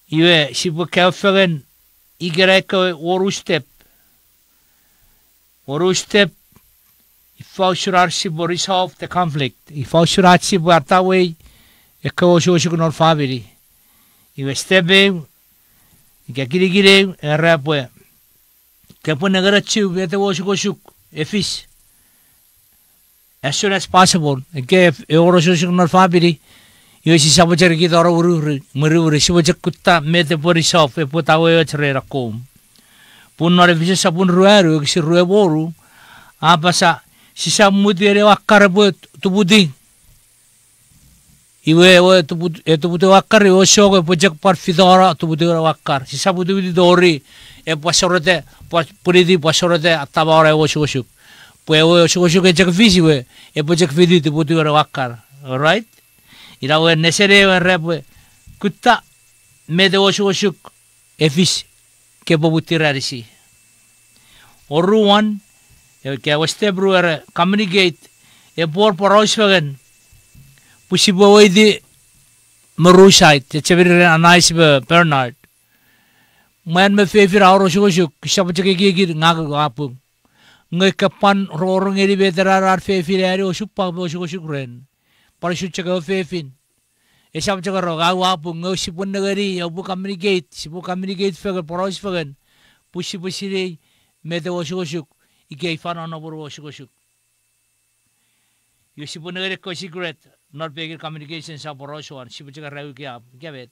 Iwe sibu kaufagan igereko oru step ifausurar sibu resolve the conflict ifausurar sibu Atawei eko Osukosuken or family iwe stebe ikakirigire erapwe kepo negarachu bete Osukosuken efis as soon as possible ke Osukosuken or family iwe si sabajar kita ora muri sibajar kutta mete po resolve e po Atawei chere rakom punore visa sabun ruaru si rueboru apa sa si samudere wakar bo tubudi iwe tubudi wakar o shogo pojak par fidora tubudi wakar si sabudi dori e pasorote puridi pasorote atabara Osukosuken pue Osukosuken jak visi we e pojak vidi tubudi wakar. All right, ira we nesere we rep kutta mede Osukosuken efis ke bobutirarisi oruan ke waste brewer communicate e por Osukosuken pusibo wedi merusait te chevir anais be Bernard man me fefir Osukosuken kisabachake gigir ngag apung ngai kapan rorong eri beterar fefir ari Osukosuken ren parisut chaka fefin esab chaka roga apung ngai sipun nagari obu communicate fegar Osukosuken pusire mede Osukosuken ike ifan ono buru Osukosuken yo sipun nagari ko secret not begir communication sa Osukosuken sipu chaka ragu kya bet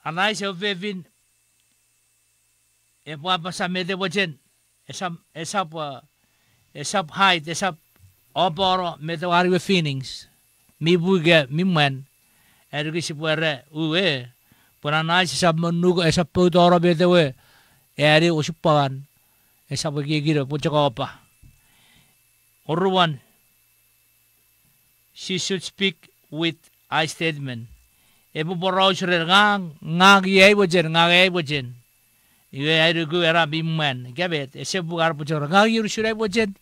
anai se fefin e pa sa mede bojen esap height esap oporo mede wari feelings mi buge mi man ergi sipuere uwe purana esap menugo esap podoro mede we eri Osukosuken esap gigiro puchaka opa oruan she should speak with I statement ebu borosre ngang yei bojen iwe airugu era bimman gabet esebu gar puchara ngagir shurai bojen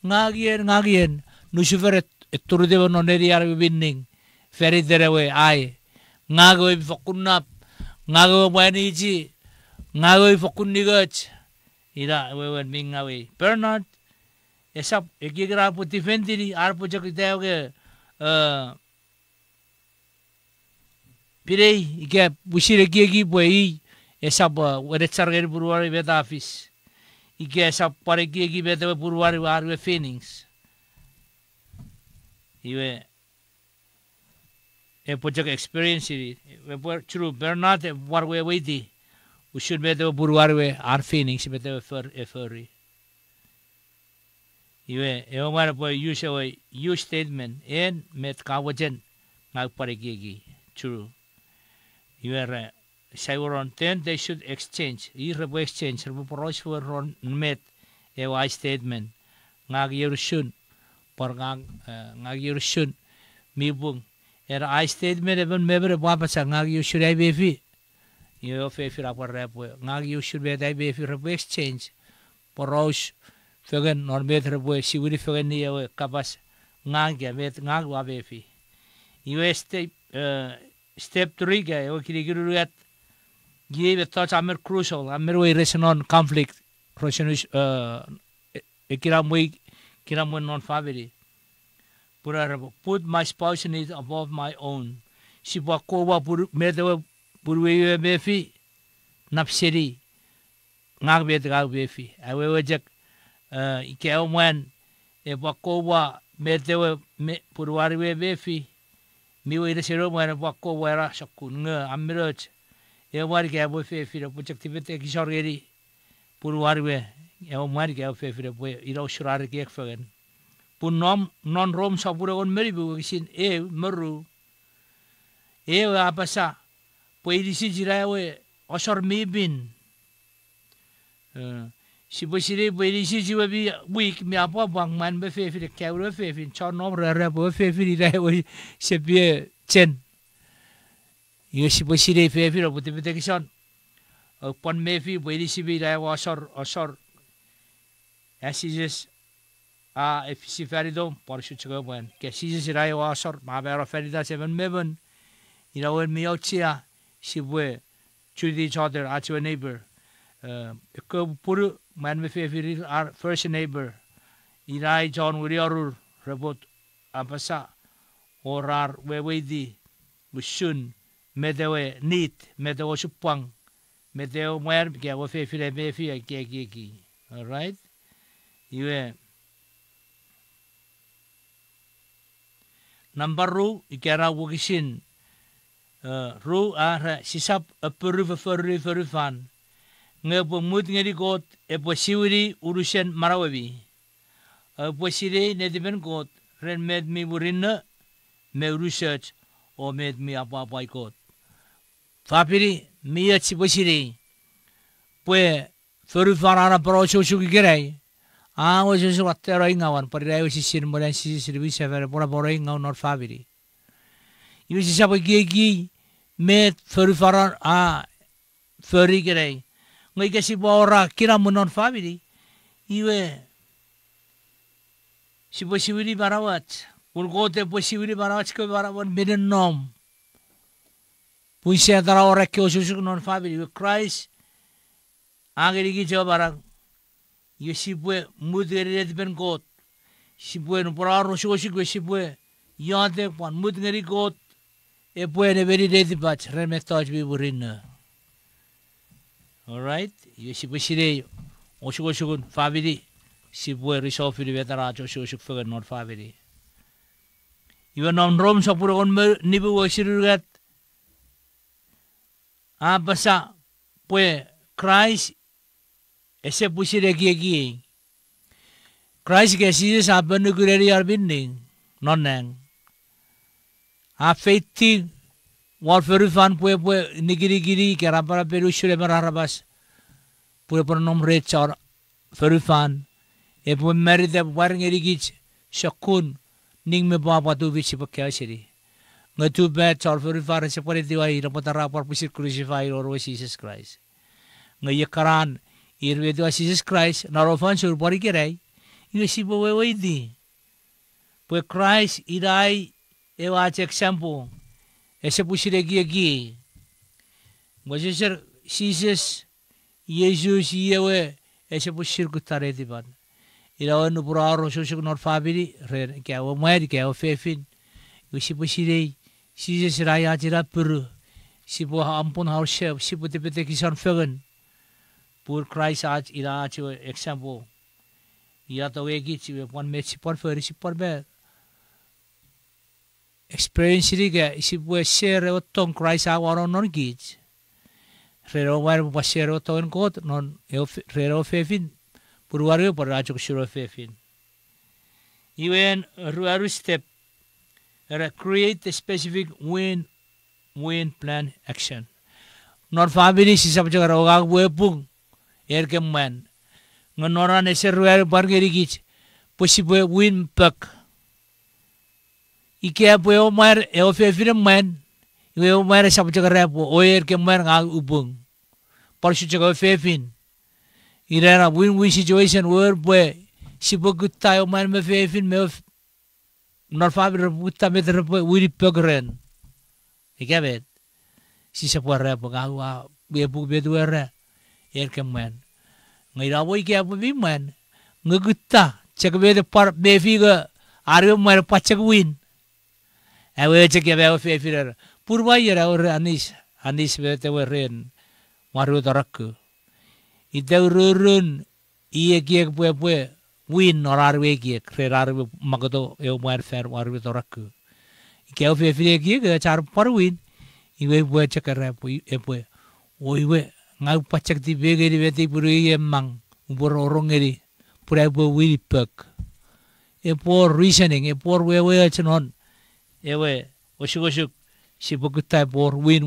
ngagien nusuferet eturde bononeri ar binning feri derewe ai ngago fokunap ngago baniji ngago fokunigach ira wewen mingawe Bernard esap ekigra puti fendiri ar puchak tewge pirei ike busire kiegi boi esap weretsarger buruari beta office ike esap pare kiegi beta buruari arwe feelings iwe e puchak experience we true Bernard warwe wedi ushud beta buruari ar feelings beta furry iwe e omar po use statement en met kawajen ngag pare kiegi true iwe Sauron then they should exchange. Irrebu exchange. Rebu poros for met a wise statement. Ngag yerushun por ngag yerushun mibung. Era I statement even member wapasa ngag you should I be you fefi rapor repu ngag you should be I be rebu exchange poros fegen nor met rebu si wuri fegen ni kapas ngag ya met ngag wa befi. You step 3 ga o kirigiru at give thoughts are crucial. We reason on conflict. Kiram non family. Put my spouse needs above my own. Si bakowa medewa burwe befi napseri ngag bet gag befi. Awe jak ikeoman e bakowa medewa purwari befi. Miwe resero man bakowa ra sakun nga amirach. Eu mari que abo fefira puchak tibete ki sorgeri purwarwe eu mari que abo fefira po ira usurar ki ekfagen pun non rom sapura on meri bu kisin meru apasa po idisi jirawe osor mibin si po sire po idisi jiwa bi week mi apa bang man be fefira kawre fefin chon nom rare po fefiri rawe sepie chen Yosi posire fefi ro puti puti kison. Pon mefi beri sibi rai wasor. Asijes if si ferido por su chico buen. Que asijes rai wasor ma bero ferida seven meben. Irawen mi ochia sibwe treat each other as your neighbor. Ko puru man me fe our first neighbor. Irai John Wiriorur Rabot Apasa Orar Wewedi Bushun Medewe Neat Medewo Shupang Medeo Mer Gawa Fefire Mefia Gegi. Alright? You number ru ikera wugishin ru ara sisap apuru for fan ngebo mut ngeri got e posiwiri urusen marawabi posire nediben got ren med mi burinna me research o med mi apa got fapiri mi achi posire pue for farana pro shushu girai o Jesus watero ingawan parirai sisin moran sisin bisa vera pora pora ingau nor fabiri iu sisa gigi met for faran feri girai ngai kasi bora kira non fabiri iwe si posibili barawat urgote posibili barawat ko barawat meden nom puisi antara ora ke osusu non fabiri with Christ ageri gi jawara you sibwe mudgeri ben got sibwe no poraro shoshigo sibwe yade pan mudgeri got e puede very ready but remetoj bi burinna. All right, you sibwe sire osukosuken family sibwe resolve di vetara osukosuken for not family you non rom sapuro on nibu wasirugat basa pue Christ ese pusire gi Christ ke Jesus abanu gureri arbinning nonang faith war ferufan pue nigiri kerapara peru shure mararabas pure pronom rechar ferufan e pue meride warngeri gich shakun ning me baba tu bichi pakya siri ngatu bet char ferufan se pore diwai rapotara par pusir crucified or Jesus Christ ngayakaran irwedo Jesus Christ narofan sur bori kerai you sibo weidi pue Christ irai ewach example ese pusire gi ngojeser Jesus Jesus yewe ese pusir kutare diban irawan puraro sosok nor family re ke o mer ke o fefin you sibo pusire Jesus raya jira pur sibo ampun haushe sibo tepete kisan fegen pur Christ आज इरा जो example या तो एक ही चीज़ one में sipper फिर sipper में experience री के इसी वो share वो तो Christ आ वारों नॉन कीच रेरो वार वो share वो तो इनको नॉन रेरो फेफिन pur वारे पर राजो शुरू फेफिन even ruaru step create a specific win plan action not family si सब जगह रोगा वो पुंग erkeman ngonoran ese ruer bargeri gich possible win pak ike apo o mar e o fefire man e o mar sab jaga o erkeman nga ubung parsu jaga fefin irera win situation where boy sibo gutta o mar me fefin me nor fabir gutta me der wiri pegren ikabet si sapo rap nga wa be bu be duera erkeman ngai rawoi ke apo biman ngugutta chakbe de par befiga aryo mar pachak win awe chake be fefirer purba yera or anis be te weren maru darak ide rurun iye ke pue win or arwe ke krerar magdo e mar fer maru darak ke fefire ke char par win iwe pue chakara pue oiwe ngau pachak di begeri beti puri emang ubor orongeri pura bo wiri pak e por reasoning e por we chanon ewe osukosuken sibukutta por win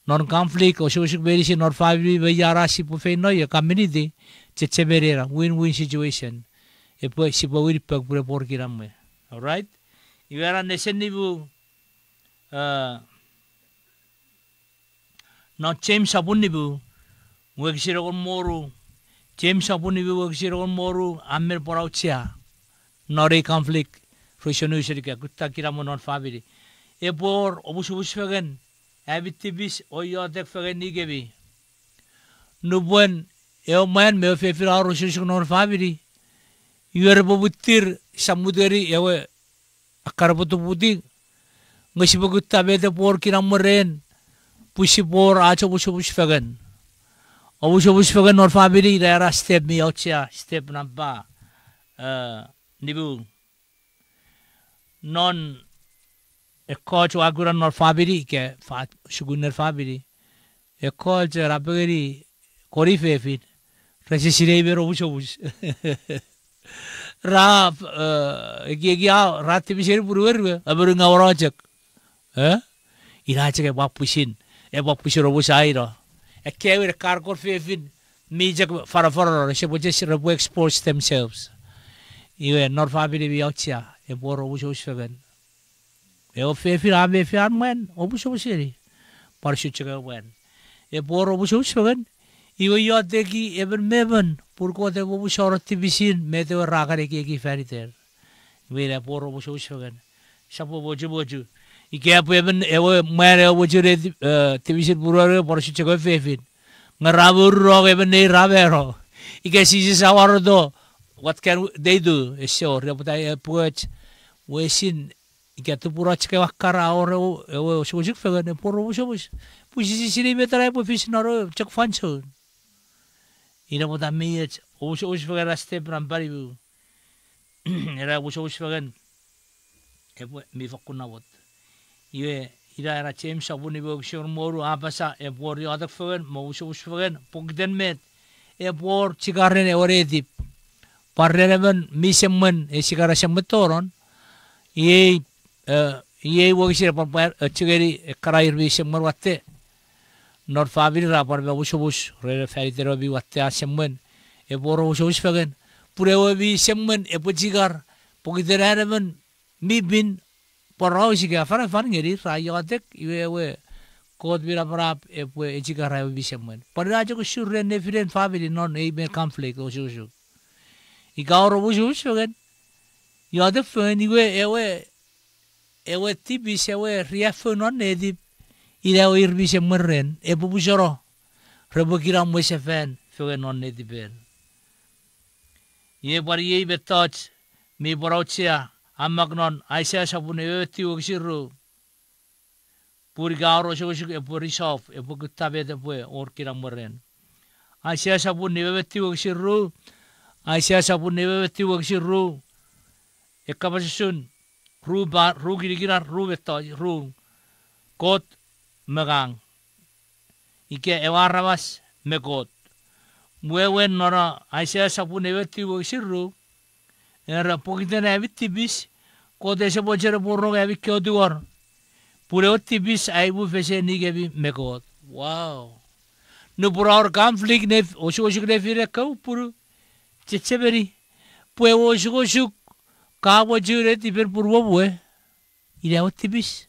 non conflict osukosuken beri si non family be yara sipu fe no ya community checheberera win situation e po sipu wiri pak pura por kiram all right you are nesenibu no James sabunibu wekisiro kon moru James sabunibu wekisiro kon moru amer poraucia nore conflict frusonu sirika kutta kiramo non family e por obus fegen Abitibis o yodek fagen nigebi. Nubwen man me fefir aro shishuk non family. Yuer bobutir samuderi ewe akarabutu puting. Ngasibagut tabete por kinamren. Pushi por acho push fagen. Push fagen non family era step mi ochia step namba. Nibu non coach agura non family ke fat shuguner family coach raberi kori fefin resisire bero bush ra gigia rat bisir buruer aburunga orajak irache ke bapusin bapushiro busairo kewer karkor fefin mijak fara se bojes rebu expose themselves iwe nor family bi ochia boro bush fagen fefir abe fian men obush parshu chega wen boro bush fagen iwe yodeki even meven purko te bush orati bisin mete ragare ki feriter iwe boro bush fagen sapo boju ike apu even ewe mere bojure tibisin purare parshu chega fefin ngarabur rog even nei rabero ike sisi sawar do what can they do sure reputai puach wesin ike tu pura chike wakara oro ewe shojik fagen poro bush pusi sini betara po fish naro chak fancho ina boda miet bush fagen raste prampari bu era bush fagen mi fakuna bot iwe ira era chem sabuni bu shor moru apasa por yodak fagen mo bush fagen pogden met por chigarne oredi parremen misemmen sigara semetoron ye wogisir par chigeri karair misemmen watte nor family rapar be bush re feritero bi watte asemmen boro bush fagen pure bi semmen pojigar pogideramen mi bin porausi ga fara ngeri rayotek iwe kod bira parap chigara bi semmen parajo ko surre ne firen family non e mer conflict o shushu Igaro bush fagen yode fen ewe tibis ewe riafon on edip ira irbi semeren bushoro rebukira mwese fen fagen on edipen ye bar ye betoch mi borauchia amagnon aisha sabun eti oxiru purigaro shoshu purishof bugutabe de pue or kirameren aisha sabun eti oxiru Aisyah sabun nebe beti waksiru ekabasisun ru kira ru beto ru kot megang ike ewarabas megot muewen nora Aisyah sabun nebe beti waksiru era pokite na bitibis kode se bojere borro gabi kyoduor pure otibis aibu fese nigebi megot wow no por conflict ne osho ne fire kau puru Checheberi, pue oshuk, kawa jure tiper purwo bue, ira otibis.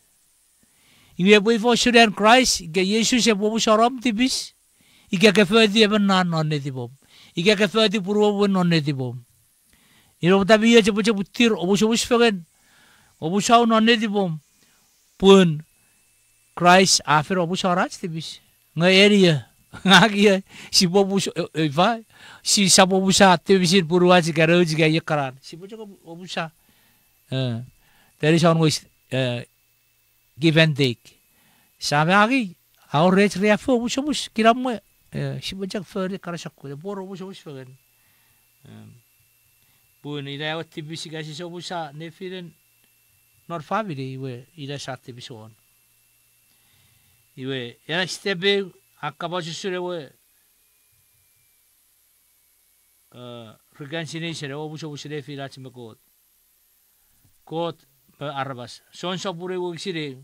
Iwe bui for Sudan Christ, ge Yesu se bobu sharam tibis, ike ke fedi even non netibom, ike ke fedi purwo bue non netibom. Iro tabi ye cepu putir, obus fagen, obusau non netibom, pun Christ afer obus haraj tibis, nge area. Ngagi si bobu Ifa si sabobusa tebisin purwa si karo si gaya karan si bojo obusa there is always give and take sabe agi our rich reafo obus kiram si bojo fer karasakku boro obus fagen pun ida tibisi gasi obusa ne firen nor family we ida sat tibison iwe ya stebe Akabasure reconciliation obuso filach me kot arabas son sabure wogsire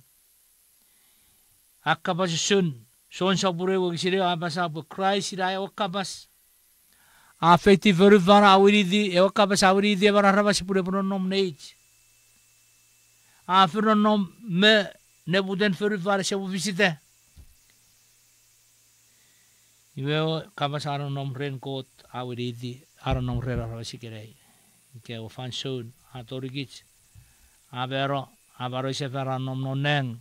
akabasun son sabure wogsire abasa Christ ira okabas afeti vervara awiri okabas awiri de arabas pure pronom neich afronom me nebuden vervara se visite Iwe kabas aron nom ren kot awiri aron nom ren arabasi kerei ke ofan soon atorigich abero se feran nom noneng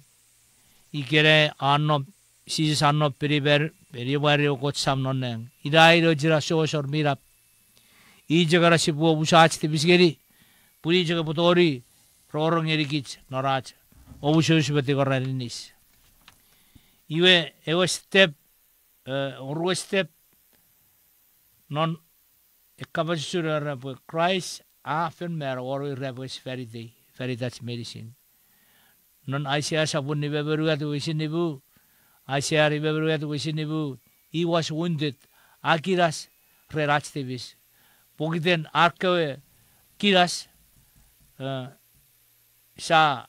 ikere anno Jesus anno periber periwario kot samnoneng idairo jira shosor mirap I jagara sibu busach tibisgeri puri jaga putori rorong erikich norach obushus beti koraninis iwe ewe step orwe step non ekabasura Christ often mer or rebus very that's medicine non Isaiah sabun ni beberuat wisin nibu Isaiah beberuat wisin nibu he was wounded akiras rerach tibis pogiden arkewe kiras sa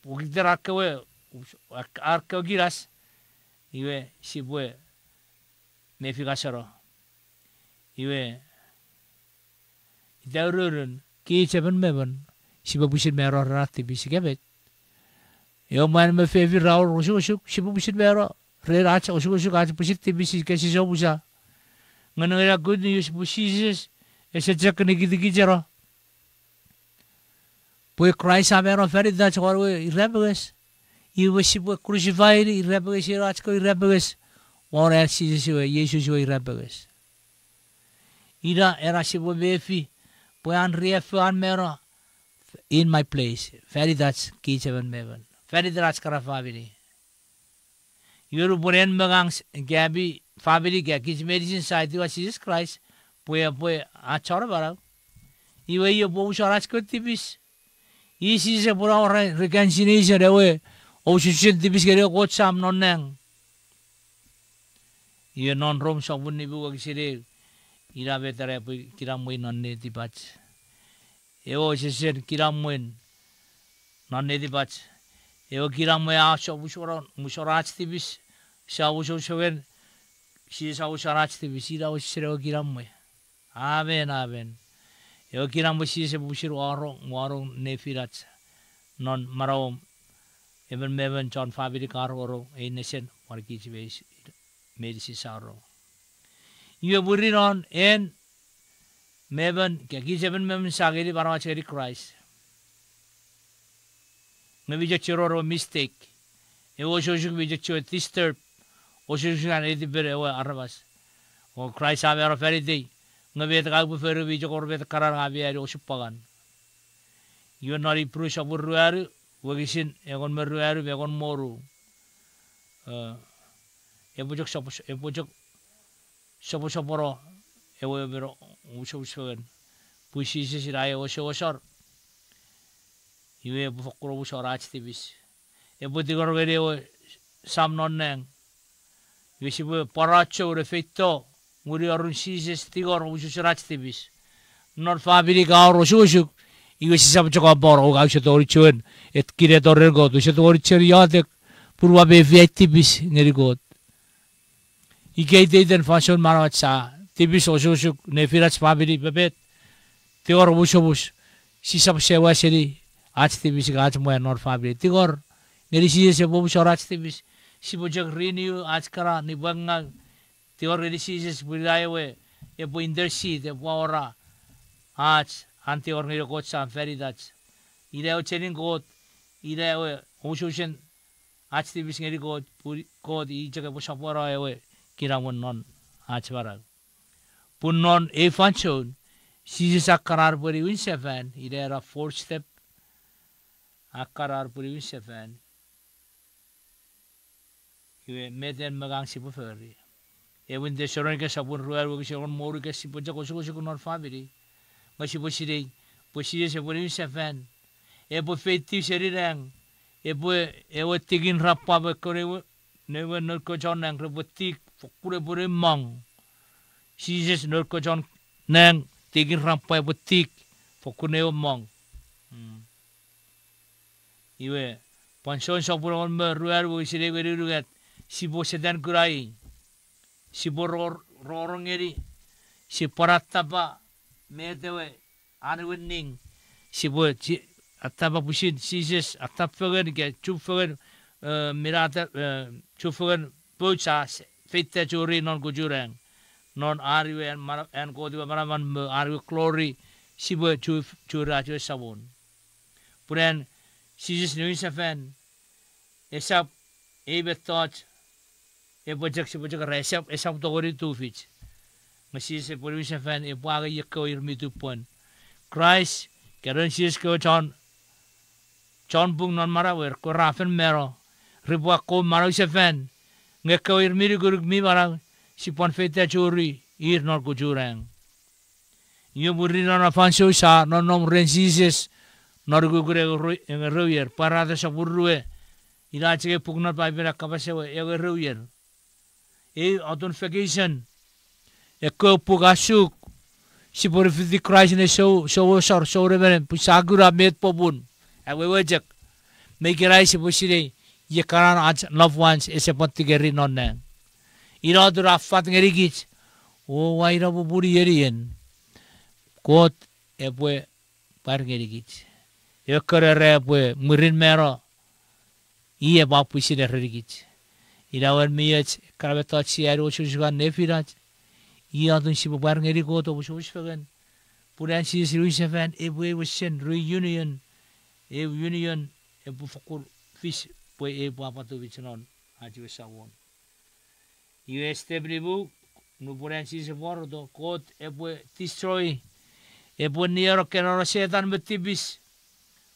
pogiden arkewe kiras iwe sibwe mefigasaro iwe daurun ki seven meven siba busin mero rati bisigabet yo man me fevi raul usuk siba busin mero re rach usuk ach busit tibisi kasi so busa ngana good news busis ese jak ni gidi jaro po Christ amero very that's what we rebels you was crucified rebels rach ko rebels or else Jesus we rebels ira era sibo befi Puan riafuan mero in my place. Very that's kichavan mevan. Very that's karafabili. Yuru buren magangs gabi fabili gakis medicine side was Jesus Christ. Puya achora barau. Iwe yo bo sharach kutibis. Isi se pura reconciliation rewe. Osukosuken tibis kere kot sam noneng. Iwe non rom sabun nibu agisire. Ira betare kiramuin nonne dibach. Ewo sesen kiramuin nonne dibach. Ewo kiramuin asho musharach tibis. Osukosuken si musharach tibis. Ira osire kiramuin. Amen amen. Ewo kiramuin si se bushir warong nefirach. Non marawom. Even meven John Fabiri karo nesen markichi base medisi saro. You are putting on and Mevan, Kakiseven Mem Sagari Baramachari Christ. Maybe just your mistake. It was also be just your disturb. Osukosuken and Edibere Arabas. Or Christ have a very day. Navet Gabufer Vijok or Vet Karanavia Osupagan. You are not a push of Ruaru, Wagisin, Egon Meruaru, Egon Moru. Epojok Soporo, Ewebero, Osukosuken, Pushes Rai Osor. You have Fokro or Archtivis. A Butigor video, some non nang. You see, Paracho, the Fito, Muri or Seizes, Tigor, Archtivis. Not Fabri Gaur or Susuk. You see some Chocobor, Gaushatorichun, et Kiretor Rego, to Shatoricher Yatek, Purwabe Vietibis, Nerigot. He gave then fashion Maratsa, Tibis Osukosuken, Nefirach Fabri Babet, Tigor Wushobus, Sisab Sewasiri, Archtivis Gachmo and not Fabri, Tigor, Nerisius a Bobush or Archtivis, Sibojak renew, Achkara, Nibanga, Tigor Nerisius will lie away, a Buinder seed, a Wara, Arch, Antiornero Gotsa, very Dutch. Ida Chenin God, Ida Osukosuken, Archtivis Nerigod, God, Ijaka away. Kiramun non achvarag. Punnon a function, she's a carar puri winsevan, either a fourth step, a carar puri winsevan. You made them magang sipuferi. Even the Soranka Sabun Ruel was on Morika Sipojakosukosuken or family. Masibushi, Pushis a winsevan. A buffet tisserang, a boy, a what taking rapapa coreo, never no cojon and robotic. Pure mong. She says no cojon nang taking rampai boutique for Cuneo mong. You were Panson Sapur on Ruel, we say very rugged. Sibo Sedan Kurai. Sibor Rorongeri. Siparatapa made the way. Unwinning. Sibo Ataba Pushin, seizes Atafagan, get Chufagan, Mirata, Chufagan, Pochas. Fita Juri non Gujurang, non Ariwe and Godiva Maraman Ariwe Clory, Sibu Churaju Savon. Puran Jesus New Fan, Esap, Ebe thought, Ebojak, Esap the Wori 2 feet. Mrs. a police fan, a Baga Yako me to pun. Christ, Karen Cisco John Bung non Marawer, Korafan Mero, Ribuako Marusha fan, Ngako Miriguruk Mimarang, Sipon Feta Jury, ear nor Gujurang. You would read on a fanso sa, no nom rensises, nor Gugre in a ruyer, Paradas of Urue, Ilache Pugna by Vera Cabasewa, ever ruyer. Authentication. Eko pugasuk si porifiti Christ ne so reverend pusagura met pobun awe wajak make rai si pusire ye karan aj loved ones ese patti geri nonne ira dur afat ngeri gich o waira bu buri yerien kot epwe par ngeri gich ekore re epwe murin mero iye ba pusire regich ira wer miyech krabetot si aro chujugan nefiraj Iadun si babar ngeri ko to bushos fagan. Puran si Russian fan ebwe wisen reunion union ebu fakur fish boy ebu apa tu bichanon aju sawon. US teblibu no puran si se bordo kot ebwe destroy ebu niero kenoro setan betibis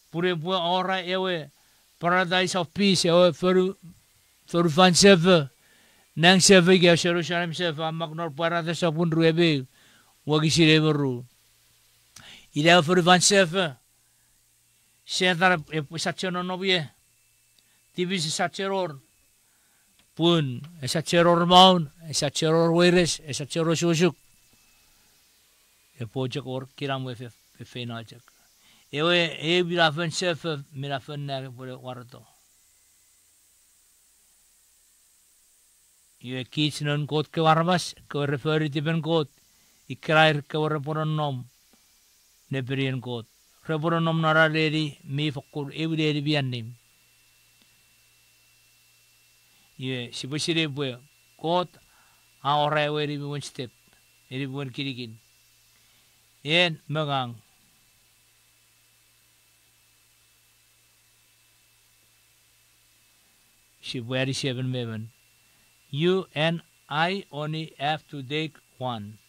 pure ebu ora ewe paradise of peace ewe for fan server. Nang sefe ke Jerusalem sefe amak nor parada sabun ruebe wagi sire beru ila for van sefe setar sachono nobie tibis sacheror pun sacheror maun sacheror weres sacheror susuk pojak or kiram wefe fenajak ewe birafen sefe mirafen na pore warto Ye kids non kot ke warmas ke referi tipen kot ikrair ke reporon nom neberian kot reporon nom nara leri mi fakur every bianim ye sibusire bue kot a ora weri one step eri buen kirigin en megang Shibwari 7 You and I only have to take one.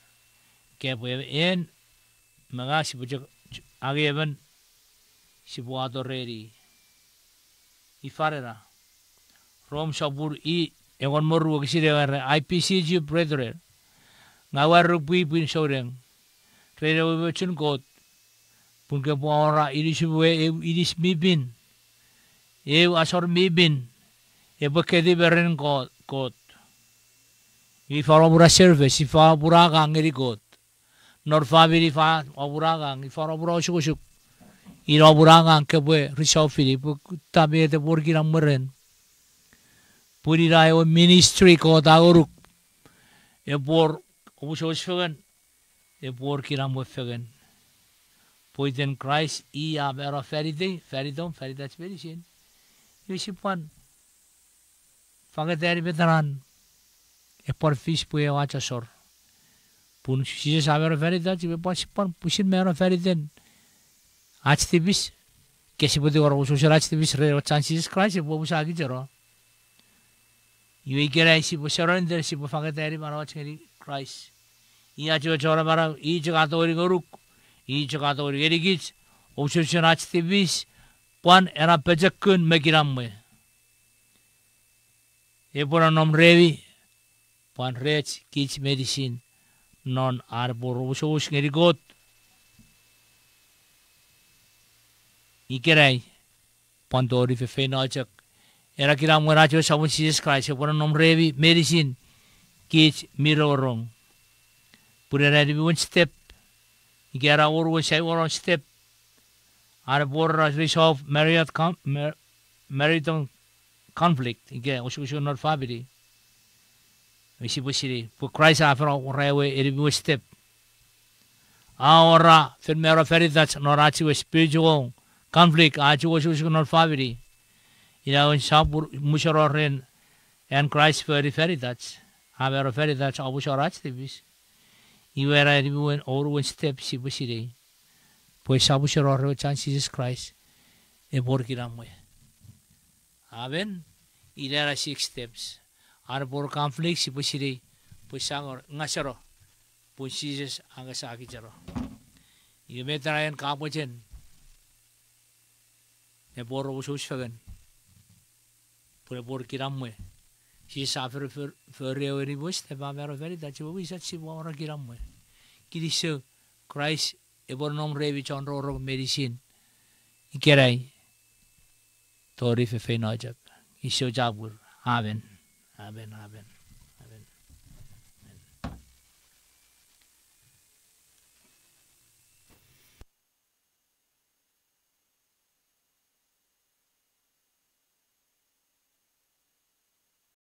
Kaya po yan, mga sibujak agayan, sibuado ready. Ifarera. Rom sabur ewan moru kisire IPCG brethren. Ngawar rugby pin soreng. Rere webechun kot. Punke po ora iris mibin. Asor mibin. Kedi beren kot. Ifa robura service, ifa buragang erikot. Norfabiri fa oburagang, ifa robura osukosuken. Ira buragang kebwe risofili, tabi ete burkirang meren. Puri rai ministry ko taguruk. Bor osukosuken, bor kirang mufegen. Poiten Christ iya bera feridom, feridas verisin. Yusipan. Fageteri veteran. Por fish puye wacha sor. Pun sise saber ferida chibe pasipan pusin mero feriden. Activis kesi pudi ora ususir activis re chances Christ bo busagi jero. Yui kera isi bo seron der si bo fageteri mara wacheri Christ. Iya jo chora mara I jagato ori goruk. I jagato ori erigich. Ususir activis pan era pejakun megiramwe. Epora nom revi. Pan rech kids medicine non arbor usus ngerigot ikerai pandori fe fenajak era kiram ngarajo sabun Jesus Christ pon nom revi medicine kids mirorong pura ready one step igera or one say one step arbor resolve marital conflict ige usus not family Misi busiri, for Christ after railway it step. Our filmera ferry that's not actually spiritual conflict, actually was not family. You know, in Sabur Musharorin and Christ ferry that's have a ferry that's always our activities. You were everyone or one step, si busiri. Pues Sabusharor, Jesus Christ. bor kiramwe. Amen. Ilera 6 steps. Ar bor conflict si pusiri pusangor ngasaro. Pusises angasaki jaro. Imetarayan kapochen. Ne bor ususfagan. Pure bor kiramwe. Si suffer for real bus te ba mero very that you wish that si bor kiramwe. Kiriso Christ ebor nom revi chonro medicine. Ikerai. Tori fe fe najak. Isyo jabur. Amen. Amen. Amen.